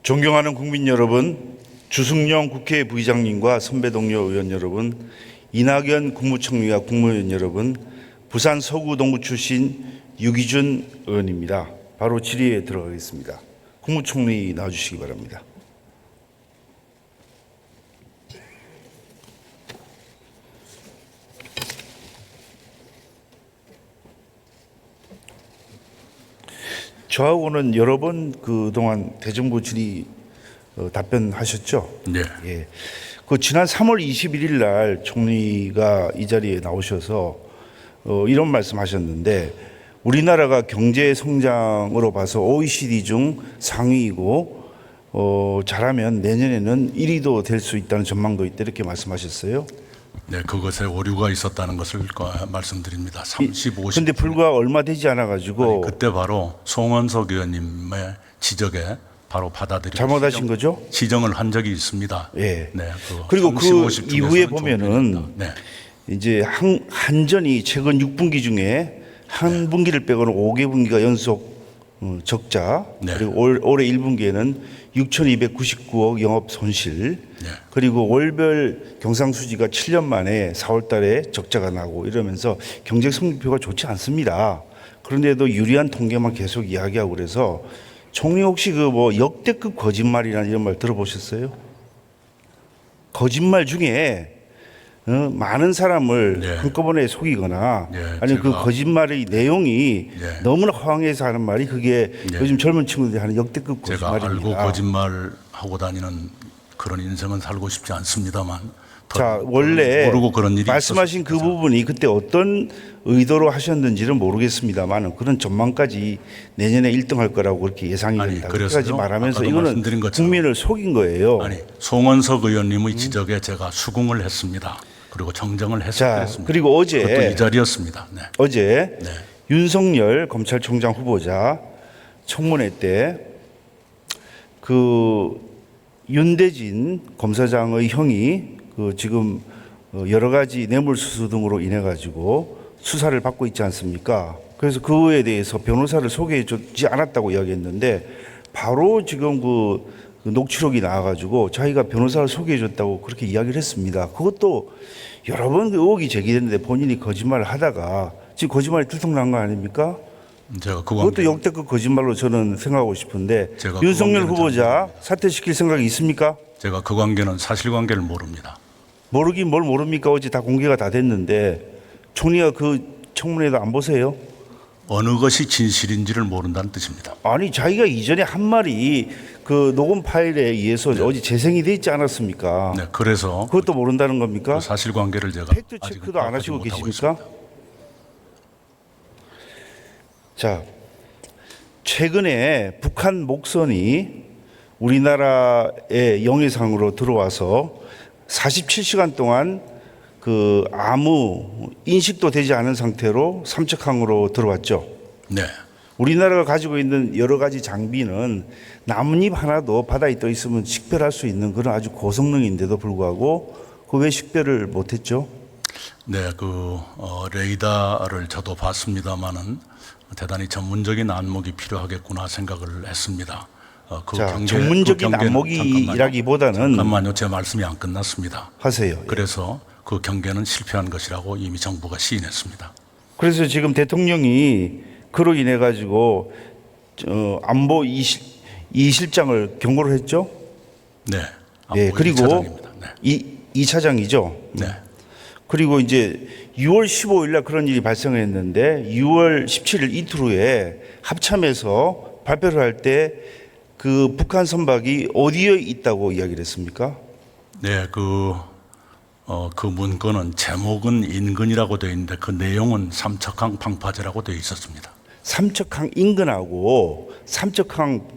존경하는 국민 여러분, 주승용 국회 부의장님과 선배 동료 의원 여러분, 이낙연 국무총리와 국무위원 여러분, 부산 서구 동구 출신 유기준 의원입니다. 바로 질의에 들어가겠습니다. 국무총리 나와주시기 바랍니다. 저하고는 여러 번 그동안 대정부 질의 답변하셨죠? 네. 예. 그 지난 3월 21일 날 총리가 이 자리에 나오셔서 이런 말씀하셨는데 우리나라가 경제 성장으로 봐서 OECD 중 상위이고 잘하면 내년에는 1위도 될 수 있다는 전망도 있다 이렇게 말씀하셨어요. 네, 그것에 오류가 있었다는 것을 말씀드립니다. 30, 50. 근데 불과 얼마 되지 않아 가지고 그때 바로 송원석 의원님의 지적에 바로 받아들여 잘못하신 거죠? 시정을 한 적이 있습니다. 예. 네. 그리고 30, 그 50 이후에 중에서는 보면은 네. 이제 한전이 최근 6분기 중에 한 분기를 빼고는 5개 분기가 연속 적자, 네. 그리고 올해 1분기에는 6,299억 영업 손실, 네. 그리고 월별 경상수지가 7년 만에 4월 달에 적자가 나고 이러면서 경제 성적표가 좋지 않습니다. 그런데도 유리한 통계만 계속 이야기하고 그래서 총리 혹시 그 뭐 역대급 거짓말이라는 이런 말 들어보셨어요? 거짓말 중에 많은 사람을 네. 한꺼번에 속이거나 네, 아니 그 제가- 거짓말의 내용이 네. 너무나 허황해서 하는 말이 그게 네. 요즘 젊은 친구들이 하는 역대급 제가 거짓말입니다. 알고 거짓말 하고 다니는 그런 인생은 살고 싶지 않습니다만. 자, 원래 모르고 그런 일이 말씀하신 그 있었습니다. 부분이 그때 어떤 의도로 하셨는지는 모르겠습니다만 그런 전망까지 내년에 1등할 거라고 그렇게 예상이 아니, 된다. 그래서요? 그렇게까지 말하면서 아까도 이거는 말씀드린 것처럼. 국민을 속인 거예요. 아니, 송원석 의원님의 지적에 제가 수긍을 했습니다. 그리고 정정을 자, 했습니다. 그리고 어제 그것도 이 자리였습니다. 네. 어제 네. 윤석열 검찰총장 후보자 청문회 때 그 윤대진 검사장의 형이 그 지금 여러 가지 뇌물수수 등으로 인해 가지고 수사를 받고 있지 않습니까? 그래서 그에 대해서 변호사를 소개해 주지 않았다고 이야기했는데 바로 지금 그 녹취록이 나와가지고 자기가 변호사를 소개해 줬다고 그렇게 이야기를 했습니다. 그것도 여러 번 의혹이 제기됐는데 본인이 거짓말을 하다가 지금 거짓말이 들통난 거 아닙니까? 제가 그것도 역대급 거짓말로 저는 생각하고 싶은데 제가 윤석열 그 후보자 사퇴시킬 생각이 있습니까? 제가 그 관계는 사실관계를 모릅니다. 모르긴 뭘 모릅니까? 어제 다 공개가 다 됐는데 총리가 그 청문회도 안 보세요? 어느 것이 진실인지를 모른다는 뜻입니다. 아니 자기가 이전에 한 말이 그 녹음 파일에 의해서 어제 재생이 돼 있지 않았습니까? 네, 그래서 그것도 모른다는 겁니까? 그 사실관계를 제가 팩트 아직은 체크도 안 파악하지 하시고 못하고 계십니까? 있습니다. 자, 최근에 북한 목선이 우리나라의 영해상으로 들어와서 47시간 동안 그 아무 인식도 되지 않은 상태로 삼척항으로 들어왔죠. 네, 우리나라가 가지고 있는 여러 가지 장비는 나뭇잎 하나도 바다에 떠 있으면 식별할 수 있는 그런 아주 고성능인데도 불구하고 그 왜 식별을 못했죠? 네, 레이더를 저도 봤습니다만은 대단히 전문적인 안목이 필요하겠구나 생각을 했습니다. 자, 전문적인 안목이라기보다는 잠깐만요, 제 말씀이 안 끝났습니다. 하세요. 그래서 그 경계는 실패한 것이라고 이미 정부가 시인했습니다. 그래서 지금 대통령이 그로 인해 가지고 안보 이실장을 경고를 했죠. 네, 네, 그리고 차장입니다. 네. 이 차장이죠. 네. 그리고 이제 6월 15일 날 그런 일이 발생했는데 6월 17일 이틀 후에 합참에서 발표를 할 때 그 북한 선박이 어디에 있다고 이야기를 했습니까? 네, 그 문건은 제목은 인근이라고 되어 있는데 그 내용은 삼척항 방파제라고 되어 있었습니다. 삼척항 인근하고 삼척항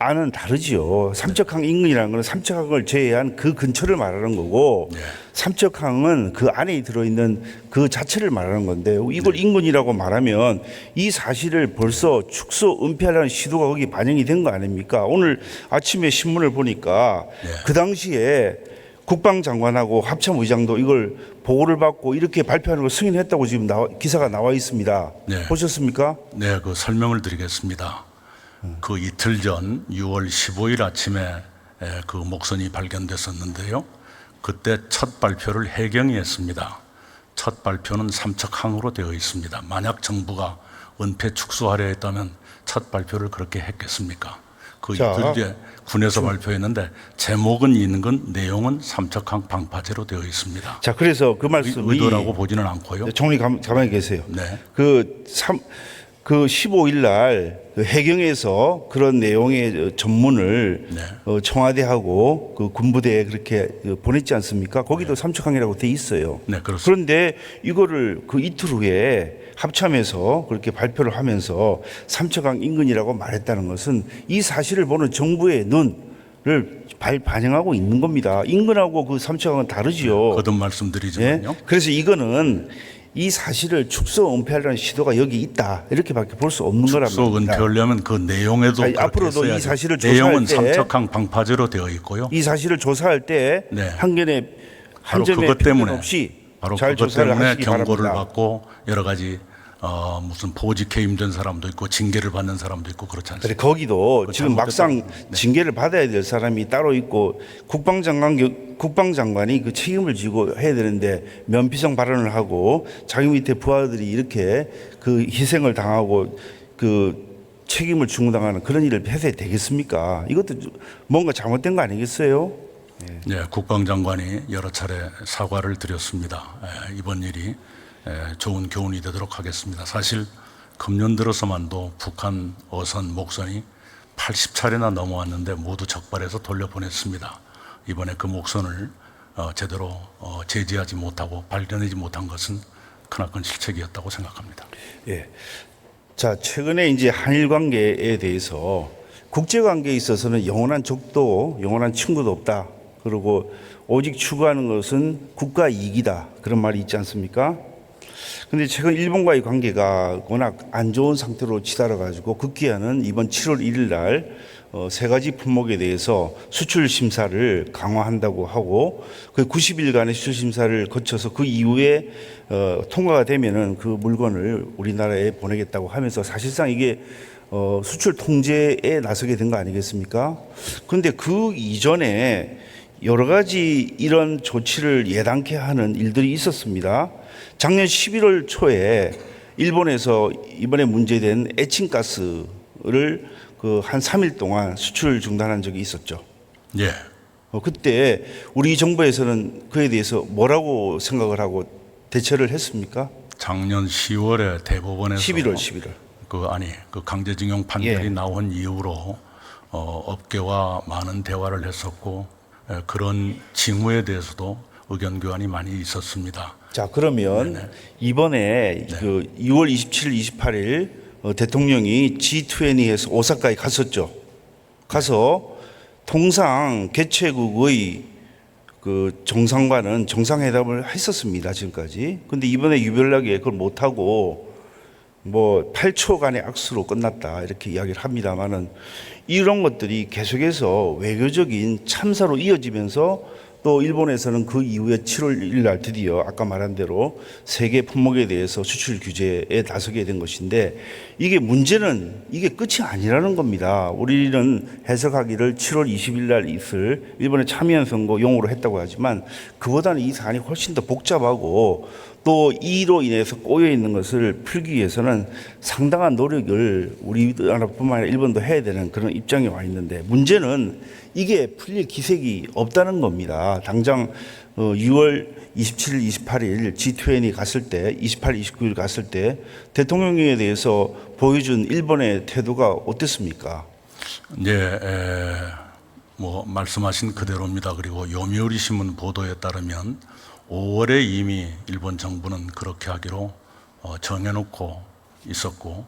안은 다르지요. 삼척항 인근이라는 것은 삼척항을 제외한 그 근처를 말하는 거고 네. 삼척항은 그 안에 들어있는 그 자체를 말하는 건데 이걸 인근이라고 말하면 이 사실을 벌써 축소 은폐하려는 시도가 거기 반영이 된 거 아닙니까? 오늘 아침에 신문을 보니까 네. 그 당시에 국방장관하고 합참의장도 이걸 보고를 받고 이렇게 발표하는 걸 승인했다고 지금 기사가 나와 있습니다. 네. 보셨습니까? 네, 그 설명을 드리겠습니다. 그 이틀 전 6월 15일 아침에 그 목선이 발견됐었는데요. 그때 첫 발표를 해경이 했습니다. 첫 발표는 삼척항으로 되어 있습니다. 만약 정부가 은폐 축소하려 했다면 첫 발표를 그렇게 했겠습니까? 그 자, 이틀 뒤에 군에서 발표했는데 제목은 인근, 내용은 삼척항 방파제로 되어 있습니다. 자, 그래서 그 말씀이 의도라고 보지는 않고요. 총리 가만히 계세요. 네. 그 15일 날 그 해경에서 그런 내용의 전문을 네. 청와대하고 그 군부대에 그렇게 보냈지 않습니까? 거기도 삼척항이라고 돼 있어요. 네, 그렇습니다. 그런데 이거를 그 이틀 후에 합참에서 그렇게 발표를 하면서 삼척항 인근이라고 말했다는 것은 이 사실을 보는 정부의 눈을 반영하고 있는 겁니다. 인근하고 그 삼척항은 다르지요. 거듭 말씀드리지만요. 그래서 이거는 이 사실을 축소 은폐하려는 시도가 여기 있다 이렇게밖에 볼 수 없는 거랍니다. 축소 은폐하려면 그 내용에도 아니, 그렇게 앞으로도 이 써야죠. 사실을 내용은 조사할 때 삼척항 방파제로 되어 있고요. 이 사실을 조사할 때 네. 한견에 한 바로 점의 그것 편견 때문에 없이 바로 잘 그것 조사를 때문에 하시기 경고를 바랍니다. 받고 여러 가지 무슨 보직해 힘든 사람도 있고 징계를 받는 사람도 있고 그렇지 않습니까? 그래, 거기도 지금 막상 잘못했다고. 징계를 받아야 될 사람이 따로 있고 국방장관이 그 책임을 지고 해야 되는데 면피성 발언을 하고 자기 밑에 부하들이 이렇게 그 희생을 당하고 그 책임을 중당하는 그런 일을 해서 되겠습니까? 이것도 뭔가 잘못된 거 아니겠어요? 네, 국방장관이 여러 차례 사과를 드렸습니다. 이번 일이 좋은 교훈이 되도록 하겠습니다. 사실 금년 들어서만도 북한 어선 목선이 80차례나 넘어왔는데 모두 적발해서 돌려보냈습니다. 이번에 그 목선을 제대로 제지하지 못하고 발견하지 못한 것은 크나큰 실책이었다고 생각합니다. 예. 자, 최근에 이제 한일 관계에 대해서 국제 관계에 있어서는 영원한 적도, 영원한 친구도 없다. 그리고 오직 추구하는 것은 국가 이익이다. 그런 말이 있지 않습니까? 근데 최근 일본과의 관계가 워낙 안 좋은 상태로 치달아 가지고 급기야는 이번 7월 1일 날 세 가지 품목에 대해서 수출 심사를 강화한다고 하고 그 90일간의 수출 심사를 거쳐서 그 이후에 통과가 되면은 그 물건을 우리나라에 보내겠다고 하면서 사실상 이게 수출 통제에 나서게 된 거 아니겠습니까? 그런데 그 이전에 여러 가지 이런 조치를 예단케 하는 일들이 있었습니다. 작년 11월 초에 일본에서 이번에 문제된 에칭가스를 그 한 3일 동안 수출 중단한 적이 있었죠. 예. 그때 우리 정부에서는 그에 대해서 뭐라고 생각을 하고 대처를 했습니까? 작년 10월에 대법원에서 11월. 그 강제징용 판결이 예. 나온 이후로 업계와 많은 대화를 했었고 그런 징후에 대해서도 의견 교환이 많이 있었습니다. 자, 그러면 이번에 그 6월 27일, 28일 대통령이 G20에서 오사카에 갔었죠. 가서 통상 개최국의 그 정상과는 정상회담을 했었습니다. 지금까지. 근데 이번에 유별나게 그걸 못하고 뭐 8초간의 악수로 끝났다 이렇게 이야기를 합니다만은 이런 것들이 계속해서 외교적인 참사로 이어지면서 또 일본에서는 그 이후에 7월 1일 날 드디어 아까 말한 대로 세계 품목에 대해서 수출 규제에 나서게 된 것인데 이게 문제는 이게 끝이 아니라는 겁니다. 우리는 해석하기를 7월 20일 날 있을 일본의 참여연 선거 용어로 했다고 하지만 그보다는 이 사안이 훨씬 더 복잡하고 또 이로 인해서 꼬여 있는 것을 풀기 위해서는 상당한 노력을 우리나라뿐만 아니라 일본도 해야 되는 그런 입장에 와 있는데 문제는 이게 풀릴 기색이 없다는 겁니다. 당장 6월 27일, 28일 G20 갔을 때 28, 29일 갔을 때 대통령에 대해서 보여준 일본의 태도가 어땠습니까? 네, 뭐 말씀하신 그대로입니다. 그리고 요미우리 신문 보도에 따르면 5월에 이미 일본 정부는 그렇게 하기로 정해놓고 있었고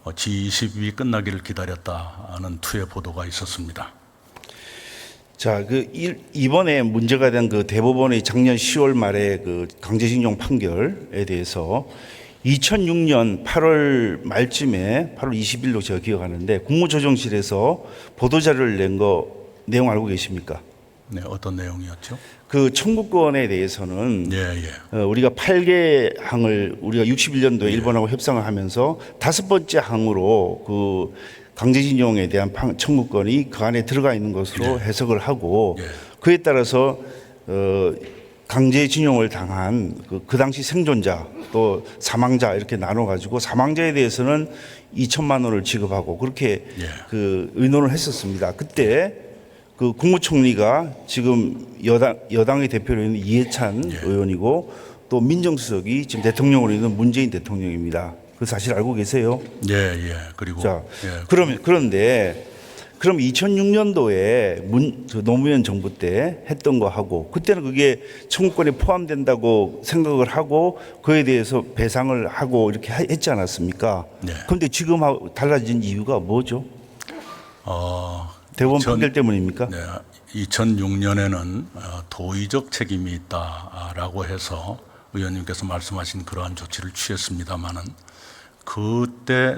G20이 끝나기를 기다렸다는 투의 보도가 있었습니다. 자, 이번에 문제가 된 그 대법원의 작년 10월 말에 그 강제징용 판결에 대해서 2006년 8월 말쯤에 8월 20일로 제가 기억하는데 국무조정실에서 보도자료를 낸 거 내용 알고 계십니까? 네, 어떤 내용이었죠? 그 청구권에 대해서는 예. 우리가 8개 항을 우리가 61년도에 일본하고 협상을 하면서 5번째 항으로 그 강제징용에 대한 청구권이 그 안에 들어가 있는 것으로 해석을 하고 그에 따라서 강제징용을 당한 그 당시 생존자 또 사망자 이렇게 나눠 가지고 사망자에 대해서는 2천만 원을 지급하고 그렇게 그 의논을 했었습니다. 그때 그 국무총리가 지금 여당의 대표로 있는 이해찬 의원이고 또 민정수석이 지금 대통령으로 있는 문재인 대통령입니다. 그 사실 알고 계세요? 예. 그리고 자, 그런데 그럼 2006년도에 노무현 정부 때 했던 거 하고 그때는 그게 청구권에 포함된다고 생각을 하고 그에 대해서 배상을 하고 이렇게 했지 않았습니까? 그런데 지금 달라진 이유가 뭐죠? 대법원 판결 때문입니까? 네, 2006년에는 도의적 책임이 있다라고 해서 의원님께서 말씀하신 그러한 조치를 취했습니다마는 그때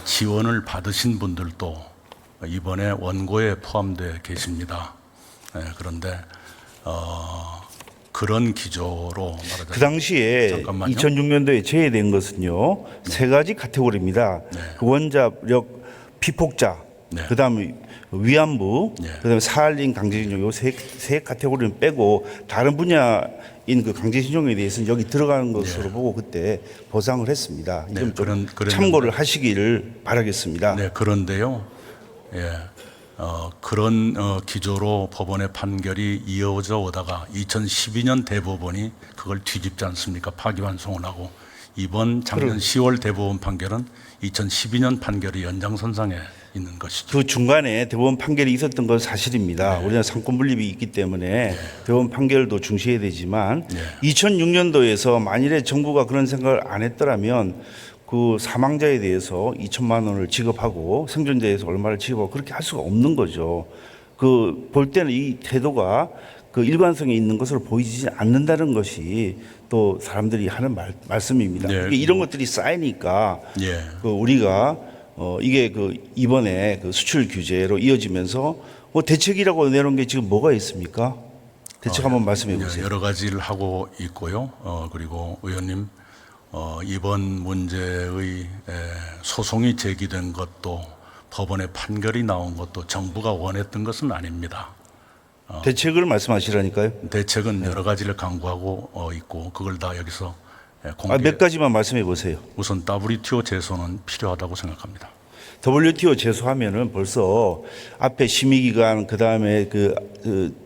지원을 받으신 분들도 이번에 원고에 포함되어 계십니다. 그런데 그런 기조로 말하자면 그 당시에 잠깐만요. 2006년도에 제외된 것은요 세 가지 카테고리입니다. 그 원자력 피폭자, 그다음에 위안부, 그다음에 사할린 강제징용 요 세 카테고리는 빼고 다른 분야인 그 강제징용에 대해서는 여기 들어가는 것으로 보고 그때 보상을 했습니다. 이좀 참고를 하시기를 바라겠습니다. 네, 그런데요. 그런 기조로 법원의 판결이 이어져 오다가 2012년 대법원이 그걸 뒤집지 않습니까? 파기환송을 하고 이번 작년 10월 대법원 판결은 2012년 판결이 연장선상에 있는 것이죠. 그 중간에 대법원 판결이 있었던 건 사실입니다. 우리는 상권 분립이 있기 때문에 대법원 판결도 중시해야 되지만 2006년도에서 만일에 정부가 그런 생각을 안 했더라면 그 사망자에 대해서 2천만 원을 지급하고 생존자에 대해서 얼마를 지급하고 그렇게 할 수가 없는 거죠. 그 볼 때는 이 태도가 그 일관성이 있는 것으로 보이지 않는다는 것이 또 사람들이 하는 말씀입니다. 이런 것들이 쌓이니까 그 우리가 이게 그 이번에 그 수출 규제로 이어지면서 뭐 대책이라고 내놓은 게 지금 뭐가 있습니까? 대책 한번 말씀해 보세요. 여러 가지를 하고 있고요. 그리고 의원님 이번 문제의 소송이 제기된 것도 법원의 판결이 나온 것도 정부가 원했던 것은 아닙니다. 대책을 말씀하시라니까요. 대책은 여러 가지를 강구하고 있고 그걸 다 여기서 공개. 몇 가지만 말씀해 보세요. 우선 WTO 제소는 필요하다고 생각합니다. WTO 제소하면은 벌써 앞에 심의기간 그다음에 그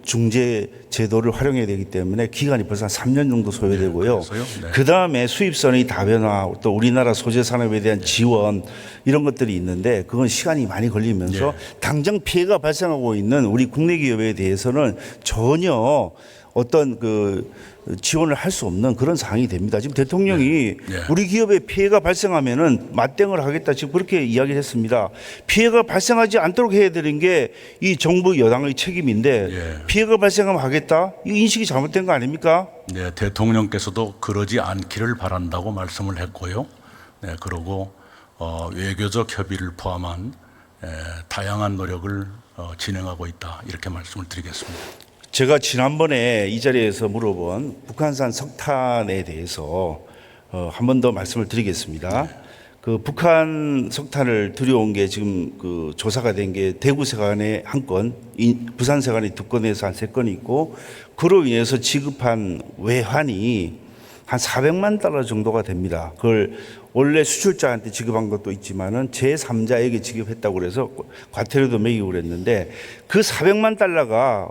중재 제도를 활용해야 되기 때문에 기간이 벌써 한 3년 정도 소요되고요. 그다음에 수입선의 다변화 또 우리나라 소재 산업에 대한 지원 이런 것들이 있는데 그건 시간이 많이 걸리면서 당장 피해가 발생하고 있는 우리 국내 기업에 대해서는 전혀 어떤 그 지원을 할 수 없는 그런 상황이 됩니다. 지금 대통령이 우리 기업에 피해가 발생하면은 맞대응을 하겠다 지금 그렇게 이야기를 했습니다. 피해가 발생하지 않도록 해야 되는 게 이 정부 여당의 책임인데 피해가 발생하면 하겠다? 이 인식이 잘못된 거 아닙니까? 네, 대통령께서도 그러지 않기를 바란다고 말씀을 했고요. 네, 그리고 외교적 협의를 포함한 다양한 노력을 진행하고 있다 이렇게 말씀을 드리겠습니다. 제가 지난번에 이 자리에서 물어본 북한산 석탄에 대해서 한 번 더 말씀을 드리겠습니다. 그 북한 석탄을 들여온 게 지금 그 조사가 된 게 대구 세관에 한 건, 부산 세관에 2건에서 한 3건이 있고 그로 인해서 지급한 외환이 한 400만 달러 정도가 됩니다. 그걸 원래 수출자한테 지급한 것도 있지만은 제3자에게 지급했다고 그래서 과태료도 매기고 그랬는데 그 400만 달러가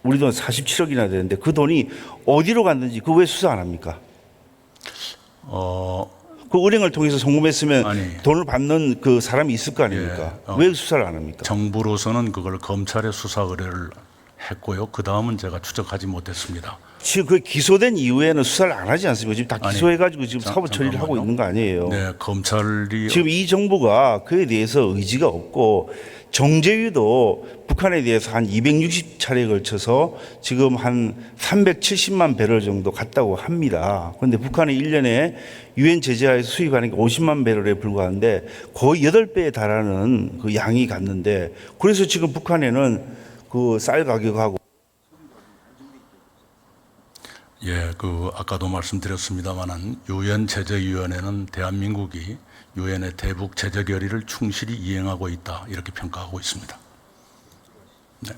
우리 돈 47억이나 되는데 그 돈이 어디로 갔는지 그거 왜 수사 안 합니까? 그 은행을 통해서 송금했으면 돈을 받는 그 사람이 있을 거 아닙니까? 왜 수사를 안 합니까? 정부로서는 그걸 검찰에 수사 의뢰를 했고요. 그 다음은 제가 추적하지 못했습니다. 지금 그 기소된 이후에는 수사를 안 하지 않습니까? 지금 다 기소해가지고 지금 사법 처리를 하고 있는 거 아니에요? 네, 검찰이 지금 이 정부가 그에 대해서 의지가 없고 정제유도 북한에 대해서 한 260차례에 걸쳐서 지금 한 370만 배럴 정도 갔다고 합니다. 그런데 북한이 1년에 유엔 제재하에서 수입하는 게 50만 배럴에 불과한데 거의 8배에 달하는 그 양이 갔는데 그래서 지금 북한에는 그 쌀 가격하고 아까도 말씀드렸습니다만은 유엔 제재위원회는 대한민국이 유엔의 대북 제재 결의를 충실히 이행하고 있다 이렇게 평가하고 있습니다. 네.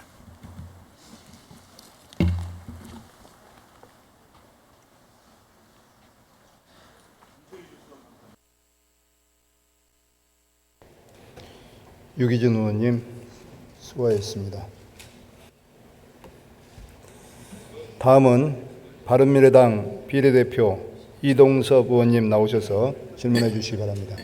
유기준 의원님 수고하셨습니다. 다음은 바른미래당 비례대표 이동섭 의원님 나오셔서 질문해 주시기 바랍니다.